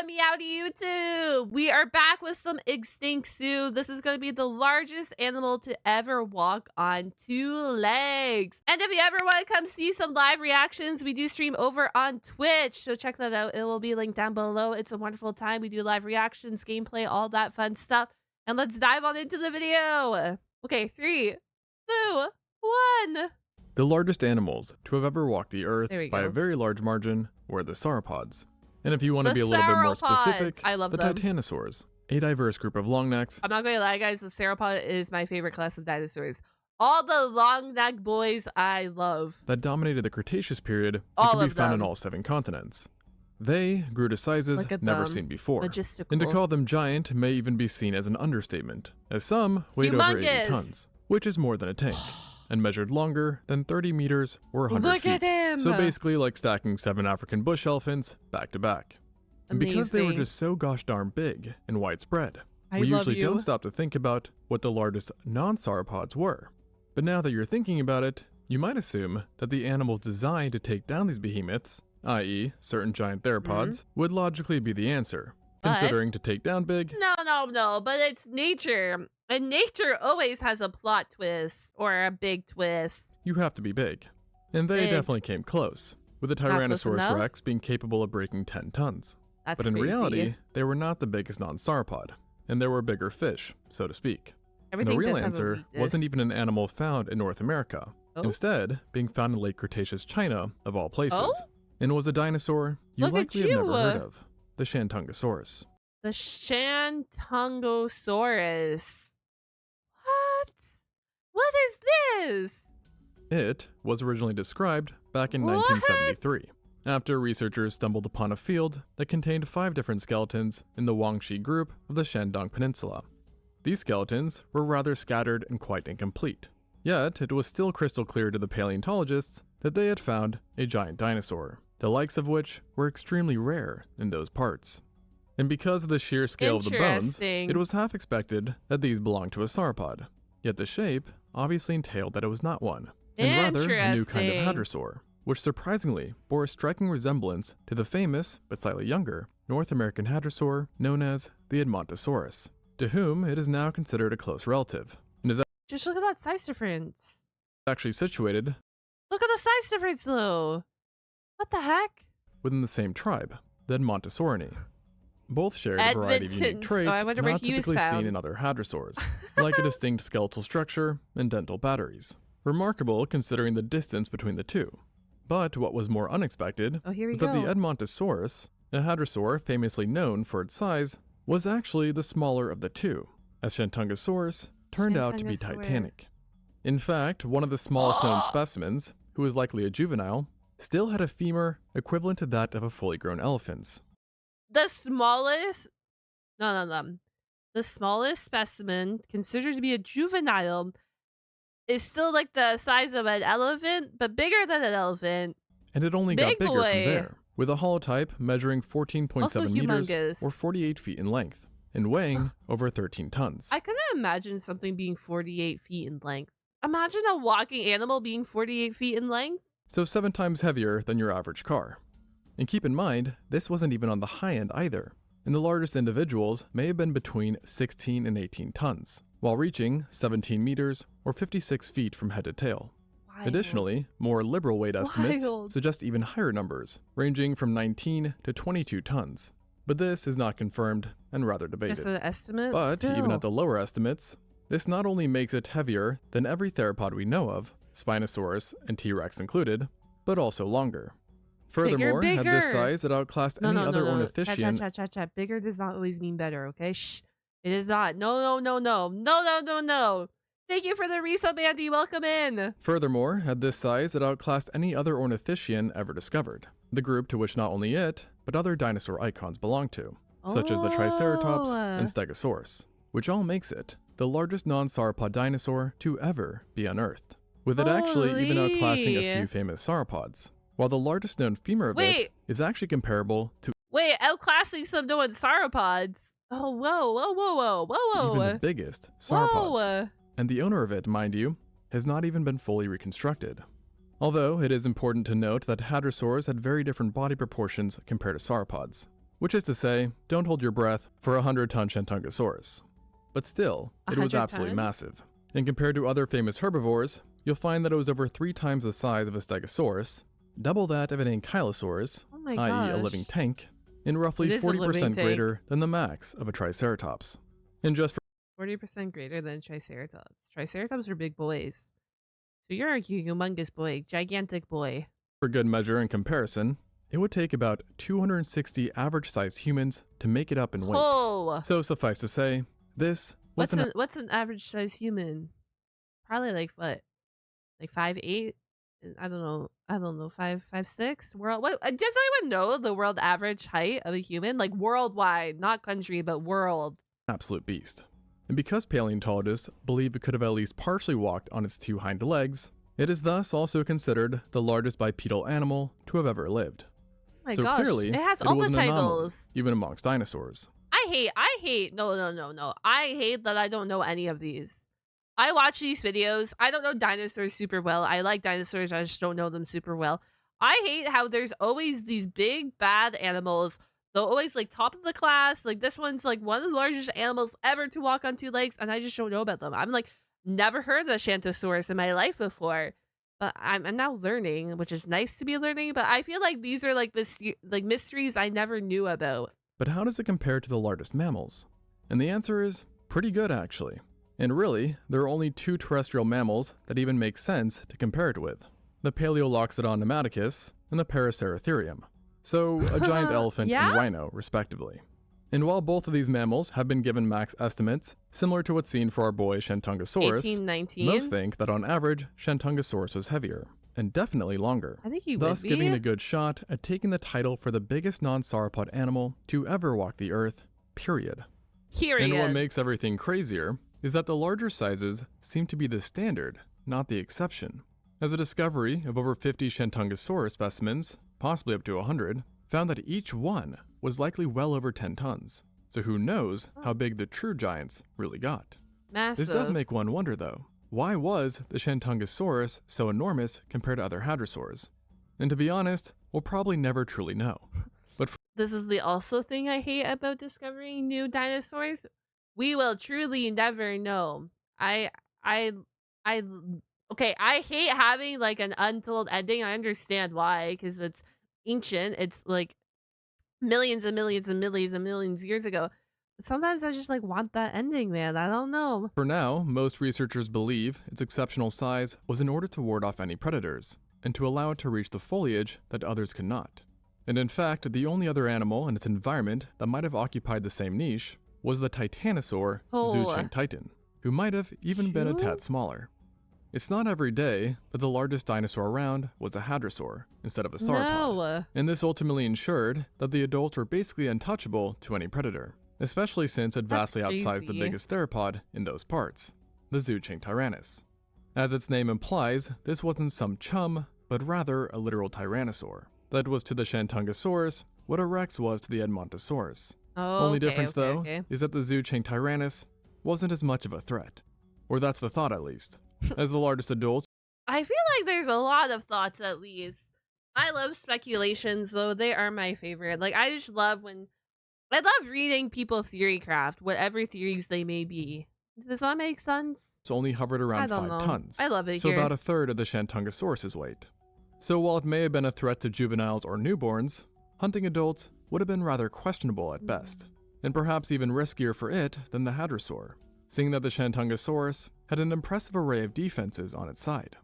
Meow to YouTube. We are back with some extinct zoo. This is going to be the largest animal to ever walk on two legs. And if you ever want to come see some live reactions, we do stream over on Twitch. So check that out. It will be linked down below. It's a wonderful time. We do live reactions, gameplay, all that fun stuff. And let's dive on into the video. Okay, 3, 2, 1. The largest animals to have ever walked the earth by a go. very large margin were the sauropods. And if you want to The be a little bit more specific, I love the them. titanosaurs, a diverse group of longnecks. I'm not going to lie, guys. The sauropod is my favorite class of dinosaurs. All the long neck boys I love. That dominated the Cretaceous period that All could be found them. on all 7 continents. They grew to sizes never seen before. Majestical. And to call them giant may even be seen as an understatement, as some weighed over 80 tons, which is more than a tank, and measured longer than 30 meters or 100 Look feet. at him! So basically like stacking 7 African bush elephants back to back. And because they were just so gosh darn big and widespread, we usually don't stop to think about what the largest non-sauropods were. But now that you're thinking about it, you might assume that the animals designed to take down these behemoths, i.e. certain giant theropods, would logically be the answer, considering to take down big. No, but it's nature. And nature always has a plot twist or a big twist. You have to be big. And they definitely came close, with the Tyrannosaurus Rex being capable of breaking 10 tons. But in reality, they were not the biggest non-sauropod, and there were bigger fish, so to speak. And the real answer wasn't even an animal found in North America, instead being found in late Cretaceous China, of all places, and was a dinosaur you likely have never heard of, the Shantungosaurus. The Shantungosaurus. What? What is this? It was originally described back in 1973. After researchers stumbled upon a field that contained 5 different skeletons in the Guangxi group of the Shandong Peninsula. These skeletons were rather scattered and quite incomplete, yet it was still crystal clear to the paleontologists that they had found a giant dinosaur, the likes of which were extremely rare in those parts. And because of the sheer scale of the bones, it was half expected that these belonged to a sauropod, yet the shape obviously entailed that it was not one, and rather a new kind of hadrosaur, which surprisingly bore a striking resemblance to the famous, but slightly younger, North American hadrosaur known as the Edmontosaurus, to whom it is now considered a close relative, and is just look at that size difference. Actually situated. Look at the size difference though. What the heck? Within the same tribe, the Edmontosaurini. Both shared a variety of unique traits not typically seen in other hadrosaurs, like a distinct skeletal structure and dental batteries. Remarkable considering the distance between the two. But what was more unexpected was that the Edmontosaurus, a hadrosaur famously known for its size, was actually the smaller of the two, as Shantungosaurus turned out to be titanic. In fact, one of the smallest known specimens, who was likely a juvenile, still had a femur equivalent to that of a fully grown elephant's. The smallest? No. The smallest specimen, considered to be a juvenile, is still like the size of an elephant, but bigger than an elephant. And it only got bigger from there, with a holotype measuring 14.7 meters or 48 feet in length, and weighing over 13 tons. I couldn't imagine something being 48 feet in length. Imagine a walking animal being 48 feet in length. So 7 times heavier than your average car. And keep in mind, this wasn't even on the high end either, and the largest individuals may have been between 16 and 18 tons, while reaching 17 meters or 56 feet from head to tail. Additionally, more liberal weight estimates suggest even higher numbers, ranging from 19 to 22 tons. But this is not confirmed and rather debated. Just an estimate? But even at the lower estimates, this not only makes it heavier than every theropod we know of, Spinosaurus and T-Rex included, but also longer. Furthermore, at this size, it outclassed any other ornithischian. Bigger does not always mean better, okay? Shh. It is not. No. Thank you for the resub, Andy. Welcome in. Furthermore, at this size, it outclassed any other ornithischian ever discovered, the group to which not only it, but other dinosaur icons belong to, such as the Triceratops and Stegosaurus, which all makes it the largest non-sauropod dinosaur to ever be unearthed, with it actually even outclassing a few famous sauropods, while the largest known femur of it is actually comparable to outclassing some known sauropods. Oh, whoa. Even the biggest sauropods. And the owner of it, mind you, has not even been fully reconstructed. Although it is important to note that hadrosaurs had very different body proportions compared to sauropods. which is to say, don't hold your breath for a 100-ton Shentungosaurus. But still, it was 100 absolutely ton? massive. And compared to other famous herbivores, you'll find that it was over 3 times the size of a Stegosaurus, double that of an Ankylosaurus, Oh my i.e. a gosh. living tank, and roughly It is a living 40% tank. greater than the max of a Triceratops. And just 40% greater than Triceratops. Triceratops are big boys. So you're a humongous boy, gigantic boy. for good measure and comparison, it would take about 260 average-sized humans to make it up in weight. Oh, So suffice to say, this was what's an average size human? Probably like what, like 5'8"? I don't know. 5'6". World. What? Does anyone know the world average height of a human? Like worldwide, not country, but world. absolute beast. And because paleontologists believe it could have at least partially walked on its 2 hind legs, it is thus also considered the largest bipedal animal to have ever lived. Oh my So gosh, clearly, it has it all the was an anomaly, titles. even amongst dinosaurs. I hate. No. I hate that I don't know any of these. I watch these videos. I don't know dinosaurs super well. I like dinosaurs. I just don't know them super well. I hate how there's always these big bad animals. They're always like top of the class. Like this one's like one of the largest animals ever to walk on 2 legs, and I just don't know about them. I'm like never heard of a Shantosaurus in my life before, but I'm now learning, which is nice to be learning. But I feel like these are like mysteries I never knew about. But how does it compare to the largest mammals? And the answer is pretty good, actually. And really, there are only 2 terrestrial mammals that even make sense to compare it with: the Paleoloxodon pneumaticus and the Paraceratherium. So, a giant elephant Yeah? and rhino, respectively. And while both of these mammals have been given max estimates, similar to what's seen for our boy Shentungosaurus, 1819. most think that on average, Shentungosaurus was heavier, and definitely longer, I think he thus would be. giving it a good shot at taking the title for the biggest non-sauropod animal to ever walk the earth, period. Period. And what makes everything crazier is that the larger sizes seem to be the standard, not the exception, as a discovery of over 50 Shentungosaurus specimens, possibly up to 100, found that each one was likely well over 10 tons. So who knows how big the true giants really got. Massive. This does make one wonder though, why was the Shentungosaurus so enormous compared to other hadrosaurs? And to be honest, we'll probably never truly know. But This is the also thing I hate about discovering new dinosaurs. We will truly never know. I okay, I hate having like an untold ending. I understand why, because it's ancient. It's like millions and millions and millions and millions years ago. But sometimes I just like want that ending, man. I don't know. for now, most researchers believe its exceptional size was in order to ward off any predators, and to allow it to reach the foliage that others could not. And in fact, the only other animal in its environment that might have occupied the same niche was the Titanosaur Oh. Zhucheng titan, who might have even been a True? tad smaller. It's not every day that the largest dinosaur around was a hadrosaur instead of a sauropod. No. And this ultimately ensured that the adults were basically untouchable to any predator, especially since it That's vastly outsized the crazy. biggest theropod in those parts, the Zhucheng tyrannus. As its name implies, this wasn't some chum, but rather a literal tyrannosaur that was to the Shentungosaurus what a rex was to the Edmontosaurus. Oh, Only okay, difference, okay, though, okay. is that the Zhucheng tyrannus wasn't as much of a threat. Or that's the thought, at least. As the largest adults, I feel like there's a lot of thoughts at least. I love speculations though. They are my favorite. Like I just love I love reading people theory craft, whatever theories they may be. Does that make sense? only hovered I around don't 5 know. tons. I love it So here. about a third of the Shentungosaurus's weight. So while it may have been a threat to juveniles or newborns, hunting adults would have been rather questionable at best, and perhaps even riskier for it than the hadrosaur, seeing that the Shentungosaurus had an impressive array of defenses on its side.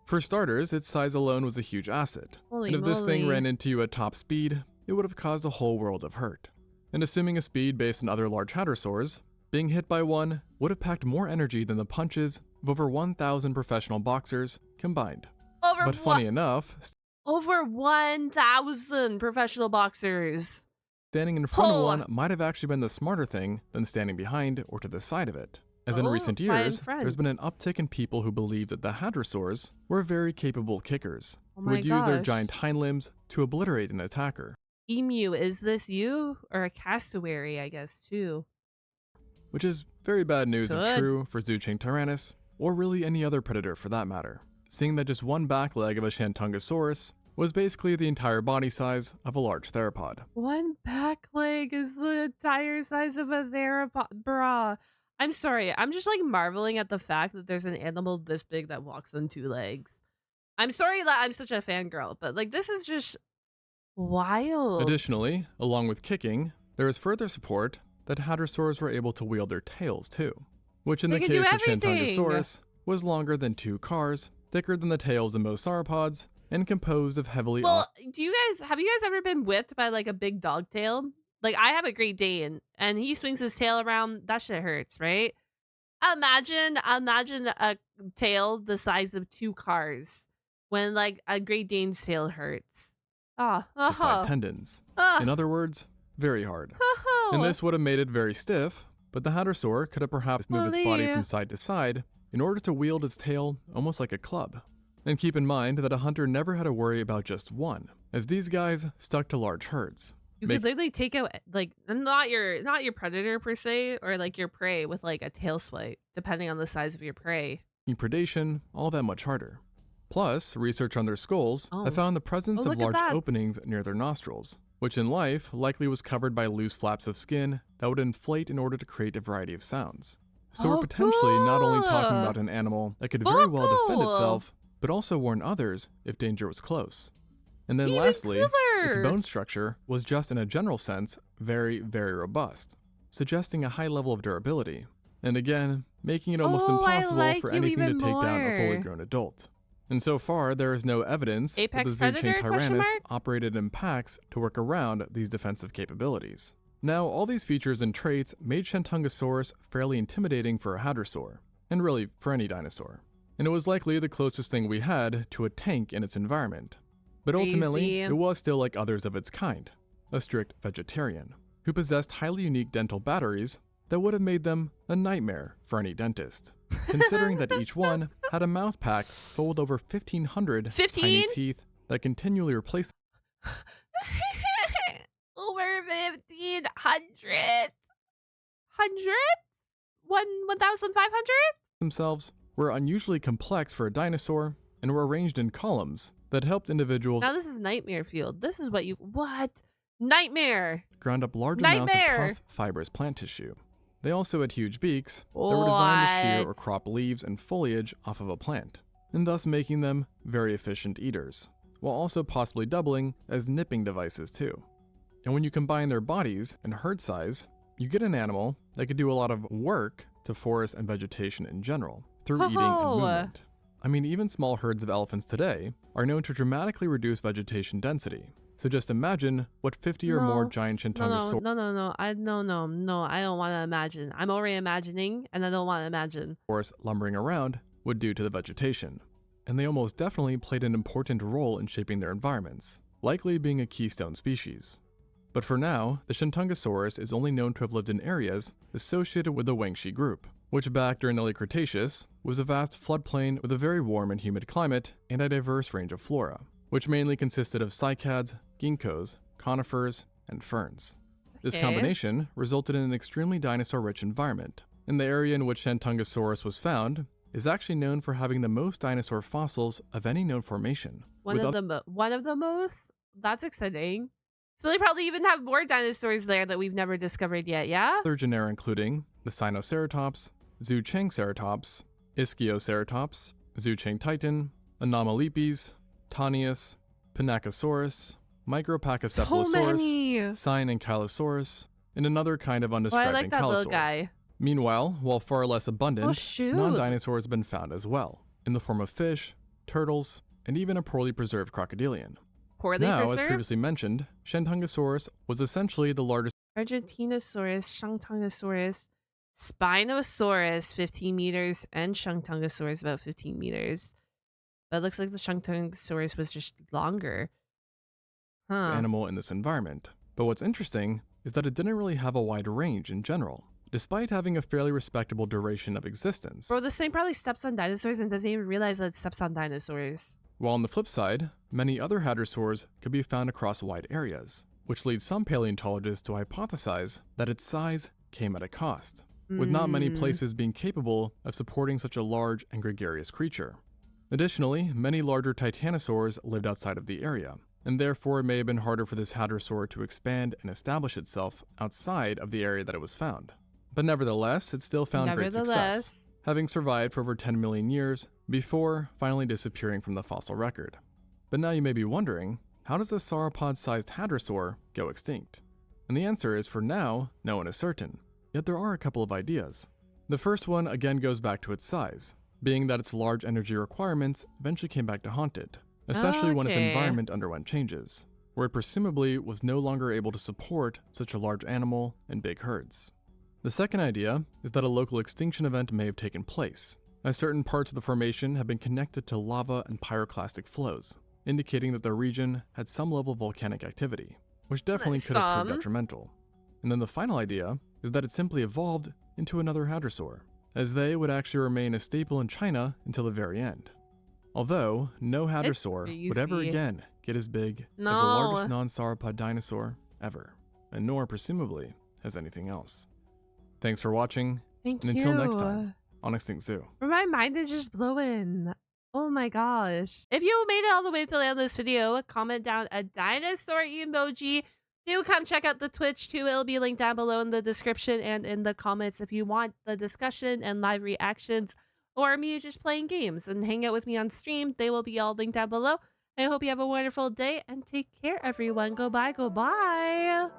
For starters, its size alone was a huge asset, Holy and if this thing moly. ran into you at top speed, it would have caused a whole world of hurt. And assuming a speed based on other large hadrosaurs, being hit by one would have packed more energy than the punches of over 1,000 professional boxers combined. Over But funny enough, over 1,000 professional boxers. standing in front of Oh. one might have actually been the smarter thing than standing behind or to the side of it. As in Oh, recent fine years, friend. there's been an uptick in people who believe that the hadrosaurs were very capable kickers, Oh who my would use their gosh. giant hind limbs to obliterate an attacker, Emu, is this you or a cassowary? I guess too. which is very bad news if Good. true for Zhucheng tyrannus, or really any other predator for that matter, seeing that just one back leg of a Shentungosaurus was basically the entire body size of a large theropod. One back leg is the entire size of a theropod. Bruh. I'm sorry. I'm just like marveling at the fact that there's an animal this big that walks on 2 legs. I'm sorry that I'm such a fangirl, but like this is just wild. Additionally, along with kicking, there is further support that hadrosaurs were able to wield their tails too, which in They the can do case of everything. Shantungosaurus was longer than 2 cars, thicker than the tails of most sauropods, and composed of heavily Well, have you guys ever been whipped by like a big dog tail? Like I have a Great Dane and he swings his tail around, that shit hurts, right? Imagine a tail the size of 2 cars when like a Great Dane's tail hurts. ossified tendons. In other words, very hard. And this would have made it very stiff, but the hadrosaur could have perhaps moved its body from side to side in order to wield its tail almost like a club. And keep in mind that a hunter never had to worry about just one, as these guys stuck to large herds. You could literally take out like not your predator per se or like your prey with like a tail swipe, depending on the size of your prey. Making predation all that much harder. Plus, research on their skulls have found the presence of large openings near their nostrils, which in life likely was covered by loose flaps of skin that would inflate in order to create a variety of sounds. So we're potentially not only talking about an animal that could very well defend itself, but also warn others if danger was close. And then lastly, its bone structure was just in a general sense very, very robust, suggesting a high level of durability, and again, making it almost impossible for anything to take down a fully grown adult. And so far, there is no evidence that the Zoochain Tyrannus operated in packs to work around these defensive capabilities. Now, all these features and traits made Shantungosaurus fairly intimidating for a hadrosaur, and really for any dinosaur. And it was likely the closest thing we had to a tank in its environment. But ultimately, it was still like others of its kind, a strict vegetarian, who possessed highly unique dental batteries that would have made them a nightmare for any dentist, considering that each one had a mouth pack full with over 1,500 tiny teeth that continually replaced over 1,500? 1,500? themselves were unusually complex for a dinosaur and were arranged in columns that helped individuals. Now this is nightmare field. This is what? Nightmare. Ground up large amounts of tough, fibrous plant tissue. They also had huge beaks that were designed to shear or crop leaves and foliage off of a plant, and thus making them very efficient eaters, while also possibly doubling as nipping devices too. And when you combine their bodies and herd size, you get an animal that could do a lot of work to forest and vegetation in general, through eating and movement. I mean, even small herds of elephants today are known to dramatically reduce vegetation density. So just imagine what 50 or more giant Shantungosaurus. No. I don't want to imagine. I'm already imagining, and I don't want to imagine. Lumbering around would do to the vegetation. And they almost definitely played an important role in shaping their environments, likely being a keystone species. But for now, the Shantungosaurus is only known to have lived in areas associated with the Wangxi group, which back during the late Cretaceous was a vast floodplain with a very warm and humid climate and a diverse range of flora, which mainly consisted of cycads, ginkgos, conifers, and ferns. This combination resulted in an extremely dinosaur-rich environment, and the area in which Shantungosaurus was found is actually known for having the most dinosaur fossils of any known formation. One of the most? That's exciting. So they probably even have more dinosaurs there that we've never discovered yet, yeah? Other genera including the Sinoceratops, Zoochangceratops, Ischioceratops, Zoochang titan, Anomalepes, Tanius, Pinacosaurus, Micropachycephalosaurus, Cyanankylosaurus, and another kind of undescribed I like that little guy. Meanwhile, while far less abundant, non-dinosaurs have been found as well, in the form of fish, turtles, and even a poorly preserved crocodilian. As previously mentioned, Shantungosaurus was essentially the largest Argentinosaurus, Shantungosaurus, Spinosaurus 15 meters, and Shantungosaurus about 15 meters. But it looks like the Shantungosaurus was just longer. Animal in this environment. But what's interesting is that it didn't really have a wide range in general, despite having a fairly respectable duration of existence. Bro, this thing probably steps on dinosaurs and doesn't even realize that it steps on dinosaurs. While on the flip side, many other hadrosaurs could be found across wide areas, which leads some paleontologists to hypothesize that its size came at a cost, with not many places being capable of supporting such a large and gregarious creature. Additionally, many larger titanosaurs lived outside of the area, and therefore it may have been harder for this hadrosaur to expand and establish itself outside of the area that it was found. But nevertheless, it still found great success, having survived for over 10 million years before finally disappearing from the fossil record. But now you may be wondering, how does a sauropod-sized hadrosaur go extinct? And the answer is, for now, no one is certain, yet there are a couple of ideas. The first one again goes back to its size, being that its large energy requirements eventually came back to haunt it, especially when its environment underwent changes, where it presumably was no longer able to support such a large animal in big herds. The second idea is that a local extinction event may have taken place, as certain parts of the formation have been connected to lava and pyroclastic flows, indicating that the region had some level of volcanic activity, which definitely could have proved detrimental. And then the final idea is that it simply evolved into another hadrosaur, as they would actually remain a staple in China until the very end. Although, no hadrosaur would ever again get as big as the largest non-sauropod dinosaur ever, and nor, presumably, has anything else. Thanks for watching, and until next time on Extinct Zoo. My mind is just blowing. Oh my gosh. If you made it all the way to the end of this video, comment down a dinosaur emoji. Do come check out the Twitch too. It'll be linked down below in the description and in the comments if you want the discussion and live reactions, or me just playing games and hang out with me on stream. They will be all linked down below. I hope you have a wonderful day and take care, everyone. Goodbye.